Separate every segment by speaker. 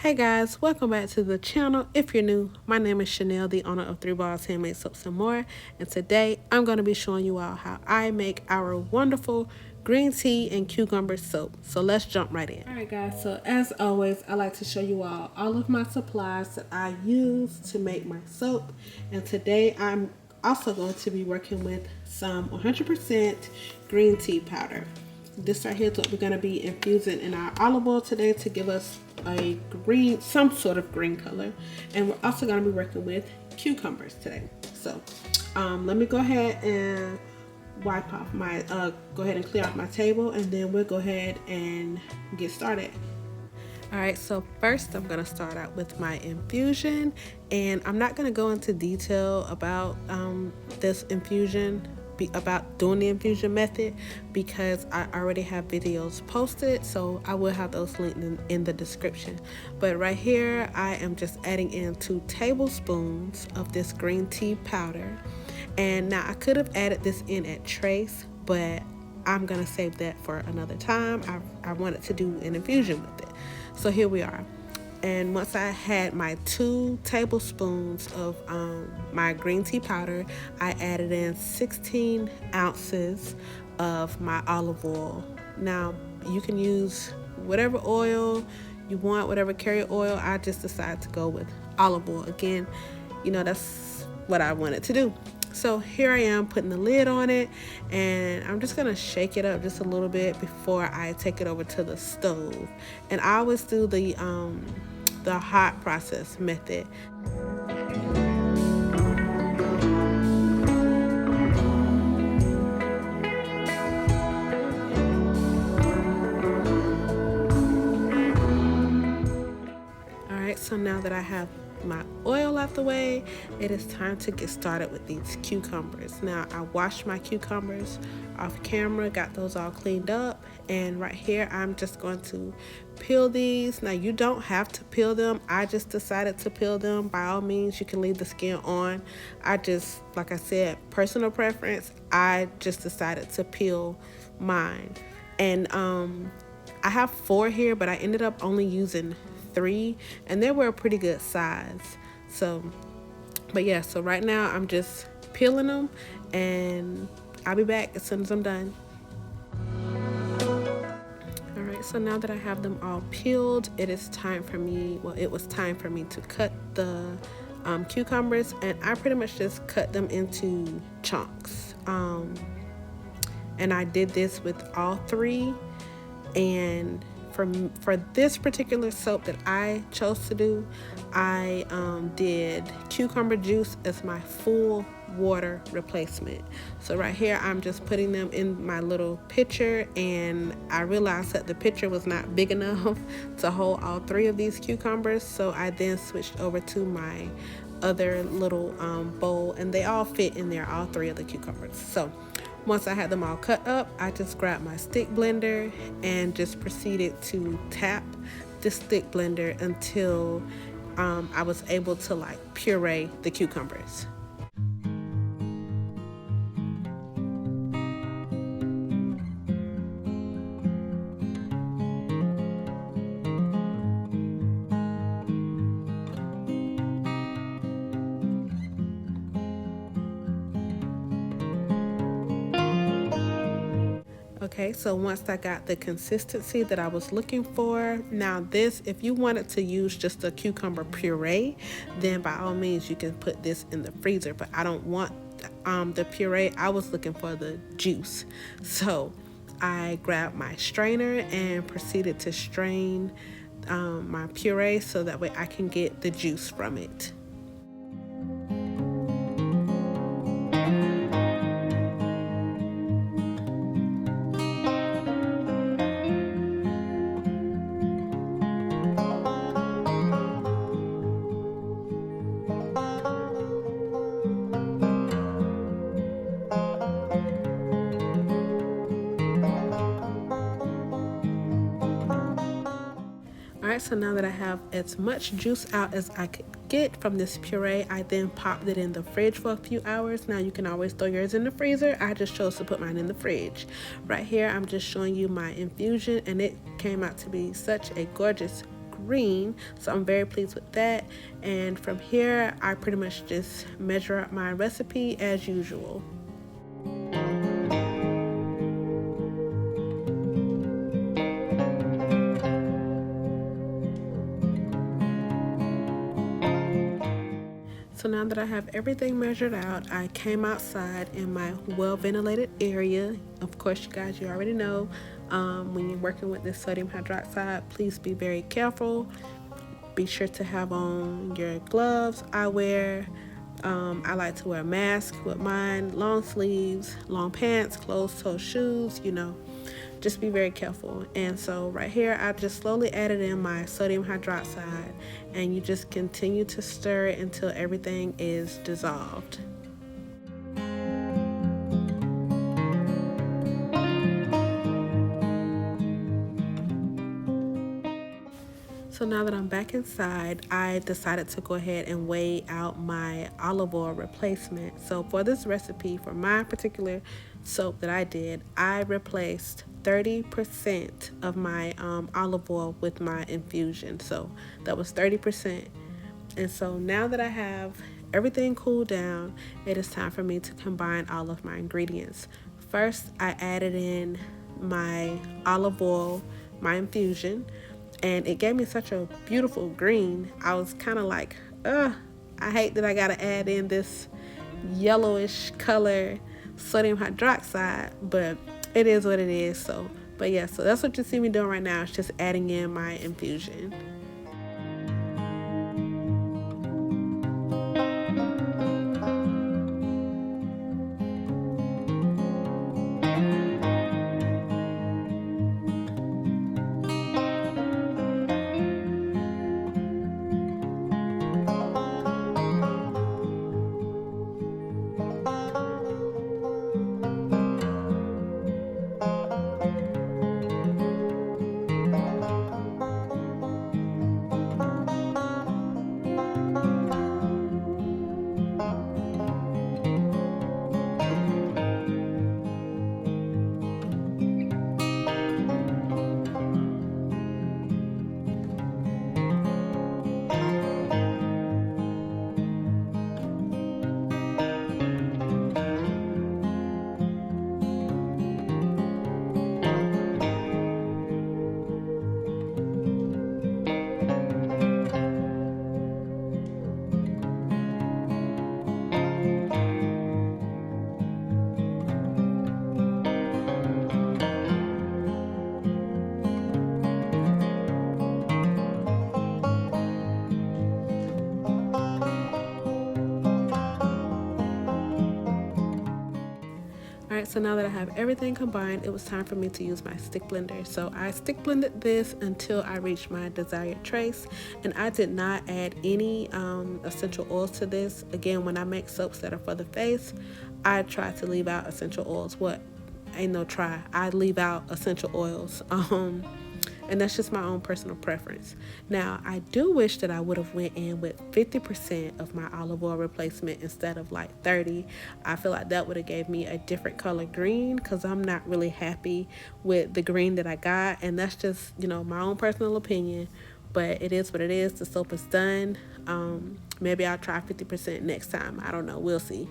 Speaker 1: Hey guys, welcome back to the channel. If you're new, my name is Chanel, the owner of 3 Balls Handmade Soaps and More, and today I'm going to be showing you all how I make our wonderful green tea and cucumber soap. So let's jump right in. Alright guys, so as always, I like to show you all of my supplies that I use to make my soap, and today I'm also going to be working with some 100% green tea powder. This right here is what we're going to be infusing in our olive oil today to give us a green, some sort of green color. And we're also going to be working with cucumbers today. So let me go ahead and wipe off my, go ahead and clear off my table, and then we'll go ahead and get started. Alright, so first I'm going to start out with my infusion, and I'm not going to go into detail about this infusion, about doing the infusion method, because I already have videos posted, so I will have those linked in the description. But right here I am just adding in 2 tablespoons of this green tea powder, and now I could have added this in at trace, but I'm gonna save that for another time. I wanted to do an infusion with it. So here we are. And once I had my 2 tablespoons of my green tea powder, I added in 16 ounces of my olive oil. Now, you can use whatever oil you want, whatever carrier oil. I just decided to go with olive oil. Again, you know, that's what I wanted to do. So here I am putting the lid on it, and I'm just gonna shake it up just a little bit before I take it over to the stove. And I always do the hot process method. Alright, so now that I have my oil out the way, it is time to get started with these cucumbers. Now, I washed my cucumbers off camera, got those all cleaned up, and right here I'm just going to peel these. Now, you don't have to peel them. I just decided to peel them. By all means, you can leave the skin on. I just, like I said, personal preference, I just decided to peel mine. And I have 4 here, but I ended up only using 3, and they were a pretty good size. So, but yeah, so right now I'm just peeling them, and I'll be back as soon as I'm done. Alright, so now that I have them all peeled, it is time for me, well, it was time for me to cut the cucumbers, and I pretty much just cut them into chunks. And I did this with all 3, and for this particular soap that I chose to do, I did cucumber juice as my full water replacement. So right here I'm just putting them in my little pitcher, and I realized that the pitcher was not big enough to hold all 3 of these cucumbers, so I then switched over to my other little bowl, and they all fit in there, all 3 of the cucumbers. So once I had them all cut up, I just grabbed my stick blender and just proceeded to tap the stick blender until I was able to like puree the cucumbers. Okay, so once I got the consistency that I was looking for, now this, if you wanted to use just a cucumber puree, then by all means you can put this in the freezer, but I don't want the puree. I was looking for the juice. So I grabbed my strainer and proceeded to strain my puree so that way I can get the juice from it. Alright, so now that I have as much juice out as I could get from this puree, I then popped it in the fridge for a few hours. Now you can always throw yours in the freezer. I just chose to put mine in the fridge. Right here I'm just showing you my infusion, and it came out to be such a gorgeous green, so I'm very pleased with that. And from here, I pretty much just measure up my recipe as usual. So now that I have everything measured out, I came outside in my well ventilated area. Of course, you guys, you already know, when you're working with this sodium hydroxide, please be very careful. Be sure to have on your gloves. I like to wear a mask with mine, long sleeves, long pants, closed toe shoes, just be very careful. And so right here, I just slowly added in my sodium hydroxide, and you just continue to stir it until everything is dissolved. So now that I'm back inside, I decided to go ahead and weigh out my olive oil replacement. So for this recipe, for my particular soap that I did, I replaced 30% of my olive oil with my infusion. So that was 30%. And so now that I have everything cooled down, it is time for me to combine all of my ingredients. First, I added in my olive oil, my infusion, and it gave me such a beautiful green. I was kind of like, I hate that I gotta add in this yellowish color sodium hydroxide, but it is what it is. So, but yeah, so that's what you see me doing right now. It's just adding in my infusion. Alright, so now that I have everything combined, it was time for me to use my stick blender. So I stick blended this until I reached my desired trace, and I did not add any essential oils to this. Again, when I make soaps that are for the face, I try to leave out essential oils. What? Ain't no try. I leave out essential oils. And that's just my own personal preference. Now, I do wish that I would have went in with 50% of my olive oil replacement instead of like 30. I feel like that would have gave me a different color green, because I'm not really happy with the green that I got, and that's just, my own personal opinion. But it is what it is. The soap is done. Maybe I'll try 50% next time. I don't know. We'll see.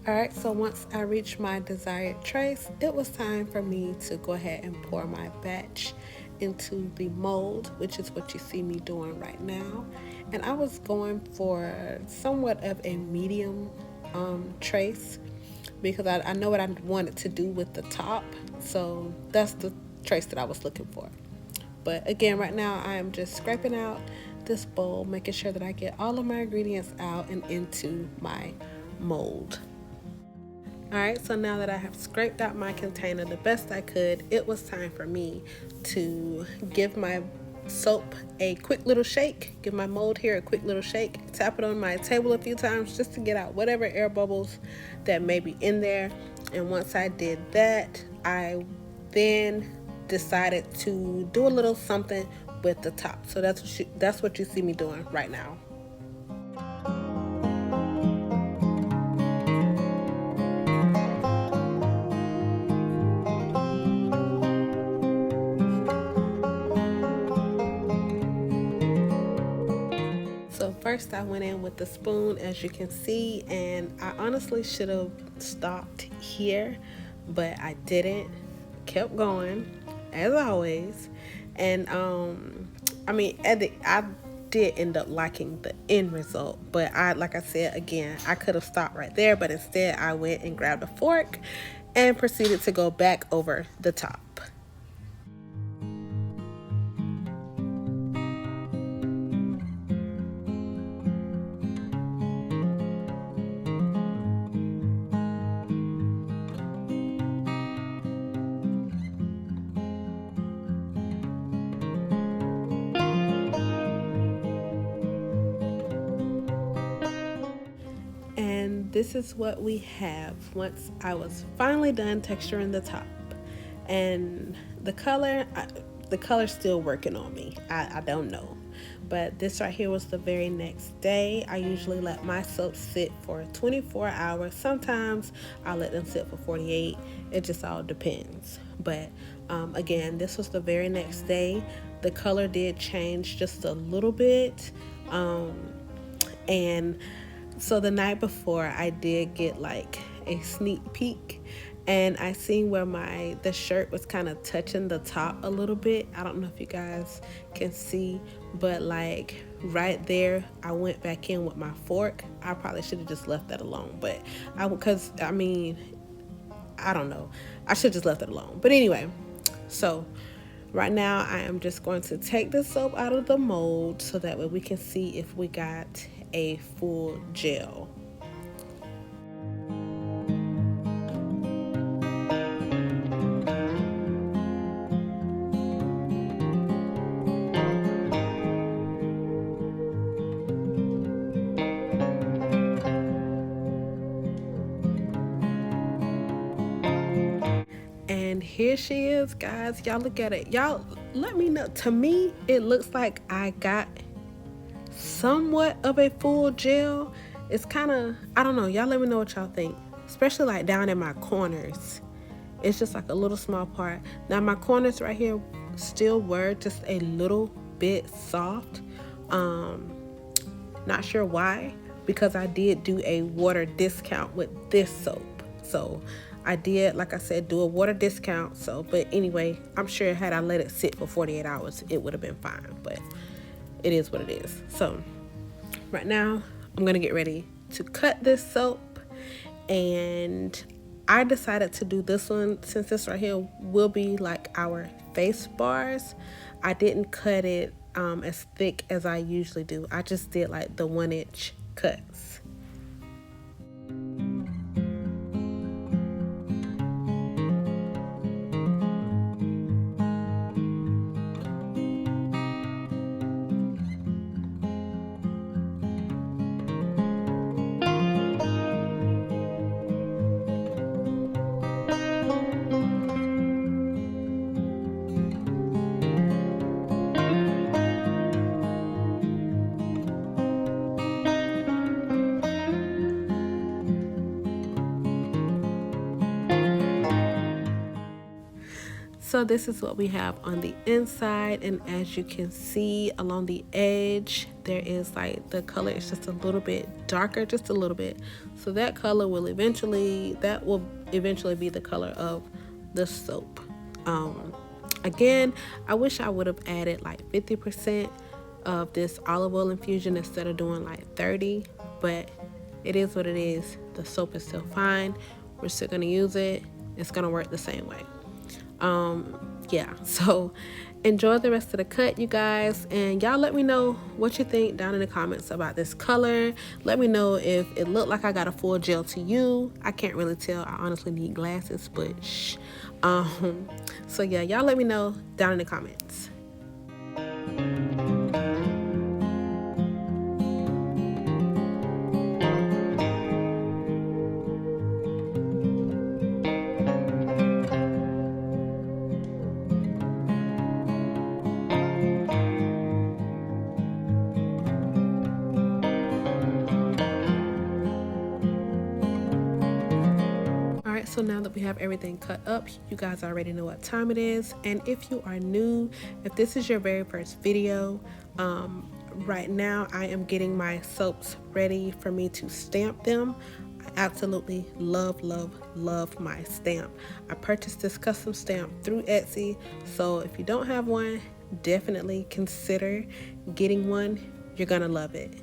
Speaker 1: Alright, so once I reached my desired trace, it was time for me to go ahead and pour my batch into the mold, which is what you see me doing right now. And I was going for somewhat of a medium trace, because I know what I wanted to do with the top. So that's the trace that I was looking for. But again, right now I am just scraping out this bowl, making sure that I get all of my ingredients out and into my mold. Alright, so now that I have scraped out my container the best I could, it was time for me to give my soap a quick little shake, give my mold here a quick little shake, tap it on my table a few times just to get out whatever air bubbles that may be in there. And once I did that, I then decided to do a little something with the top. So that's what you see me doing right now. So first I went in with the spoon, as you can see, and I honestly should have stopped here, but I didn't. Kept going, as always. And I mean, I did end up liking the end result, but like I said again, I could have stopped right there, but instead I went and grabbed a fork and proceeded to go back over the top. And this is what we have once I was finally done texturing the top. And the color's still working on me. I don't know. But this right here was the very next day. I usually let my soaps sit for 24 hours. Sometimes I let them sit for 48. It just all depends. But again, this was the very next day. The color did change just a little bit. And so the night before, I did get like a sneak peek, and I seen where the shirt was kind of touching the top a little bit. I don't know if you guys can see, but like right there, I went back in with my fork. I probably should have just left that alone, but because I mean, I don't know. I should just left it alone. But anyway, so right now I am just going to take the soap out of the mold so that way we can see if we got a full gel. And here she is, guys. Y'all look at it. Y'all let me know. To me, it looks like I got somewhat of a full gel. It's kind of, I don't know, y'all let me know what y'all think, especially like down in my corners. It's just like a little small part. Now my corners right here still were just a little bit soft. Not sure why, because I did do a water discount with this soap. So I did, like I said, do a water discount. So, but anyway, I'm sure had I let it sit for 48 hours, it would have been fine, but it is what it is. So right now I'm gonna get ready to cut this soap, and I decided to do this one since this right here will be like our face bars. I didn't cut it as thick as I usually do. I just did like the 1-inch cuts. So this is what we have on the inside, and as you can see along the edge, there is like the color is just a little bit darker, just a little bit. So that color will eventually be the color of the soap. Again, I wish I would have added like 50% of this olive oil infusion instead of doing like 30, but it is what it is. The soap is still fine. we're still gonna use it. It's gonna work the same way. Yeah, so enjoy the rest of the cut, you guys, and y'all let me know what you think down in the comments about this color. Let me know if it looked like I got a full gel to you. I can't really tell. I honestly need glasses, but shh. So yeah, y'all let me know down in the comments. Alright, so now that we have everything cut up, you guys already know what time it is. And if you are new, if this is your very first video, right now I am getting my soaps ready for me to stamp them. I absolutely love my stamp. I purchased this custom stamp through Etsy, so if you don't have one, definitely consider getting one. You're gonna love it.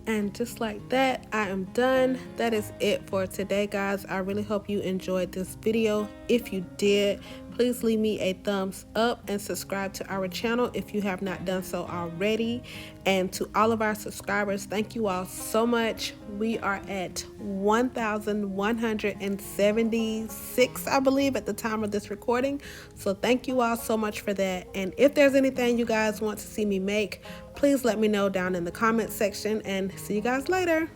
Speaker 1: And just like that, I am done. That is it for today, guys. I really hope you enjoyed this video. If you did, please leave me a thumbs up and subscribe to our channel if you have not done so already. And to all of our subscribers, thank you all so much. We are at 1,176, I believe, at the time of this recording. So thank you all so much for that. And if there's anything you guys want to see me make, please let me know down in the comment section, and see you guys later.